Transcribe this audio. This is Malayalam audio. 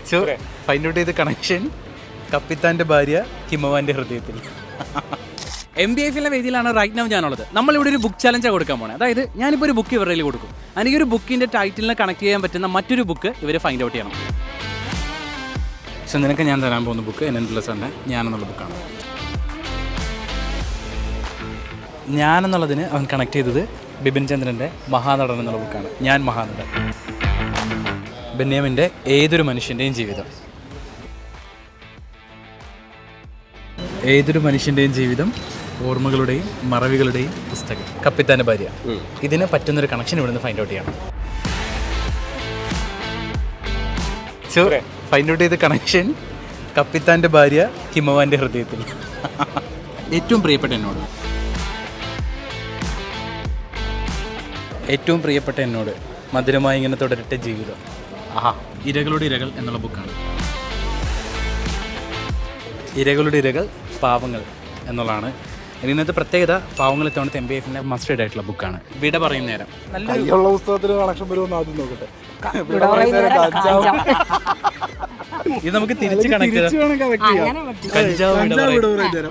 സോ ഫൈൻഡ് ഔട്ട് ചെയ്ത കണക്ഷൻ കപ്പിത്താൻ്റെ ഭാര്യ ഹിമവാന്റെ ഹൃദയത്തിൽ. MBFലെ വേദിയിലാണ് റൈറ്റ് നൗ ഞാനുള്ളത്. നമ്മളിവിടെ ഒരു ബുക്ക് ചലഞ്ചാണ് കൊടുക്കാൻ പോണേ. അതായത് ഞാനിപ്പോൾ ഒരു ബുക്ക് ഇവരുടെ കൊടുക്കും. എനിക്ക് ഒരു ബുക്കിൻ്റെ ടൈറ്റിലിനെ കണക്ട് ചെയ്യാൻ പറ്റുന്ന മറ്റൊരു ബുക്ക് ഇവർ ഫൈൻഡ് ഔട്ട് ചെയ്യണം. പക്ഷെ നിനക്ക് ഞാൻ തരാൻ പോകുന്ന ബുക്ക് NN+ന്റെ ഞാനെന്നുള്ള ബുക്കാണ്. ഞാനെന്നുള്ളതിന് അവൻ കണക്ട് ചെയ്തത് ബിപിൻ ചന്ദ്രൻ്റെ മഹാനടൻ എന്നുള്ള ബുക്കാണ്. ഞാൻ മഹാനടൻ. ബെന്യാമിൻ്റെ ഏതൊരു മനുഷ്യൻ്റെയും ജീവിതം. ഏതൊരു മനുഷ്യൻ്റെയും ജീവിതം ഓർമ്മകളുടെയും മറവികളുടെയും പുസ്തകം. കപ്പിത്താൻ്റെ ഭാര്യ. ഇതിന് പറ്റുന്നൊരു കണക്ഷൻ ഇവിടെ നിന്ന് ഫൈൻഡ് ഔട്ട് ചെയ്യണം. സോ ഫൈൻഡ് ഔട്ട് ചെയ്ത കണക്ഷൻ കപ്പിത്താൻ്റെ ഭാര്യ ഹിമവാന്റെ ഹൃദയത്തിൽ. ഏറ്റവും പ്രിയപ്പെട്ട എന്നോട്. ഏറ്റവും പ്രിയപ്പെട്ട എന്നോട് മധുരമായി ഇങ്ങനെ തുടരട്ടെ ജീവിതം. ആഹാ. ഇരകളുടെ ഇരകൾ എന്നുള്ള ബുക്കാണ്. ഇരകളുടെ ഇരകൾ പാവങ്ങൾ എന്നുള്ളതാണ്. ഇന്നത്തെ പ്രത്യേകത പാവങ്ങൾ ഇത്തവണത്തെ MBFന്റെ മസ്റ്റേഡ് ആയിട്ടുള്ള ബുക്കാണ്. വിട പറയുന്ന നേരം. കയ്യുള്ള പുസ്തകത്തിന് കണക്ഷൻ വരുമെന്ന് ആദ്യം നോക്കട്ടെ. ഇത് നമുക്ക് തിരിച്ച് കണക്ട് ചെയ്യാം. കഞ്ചാവ് വിട പറയും.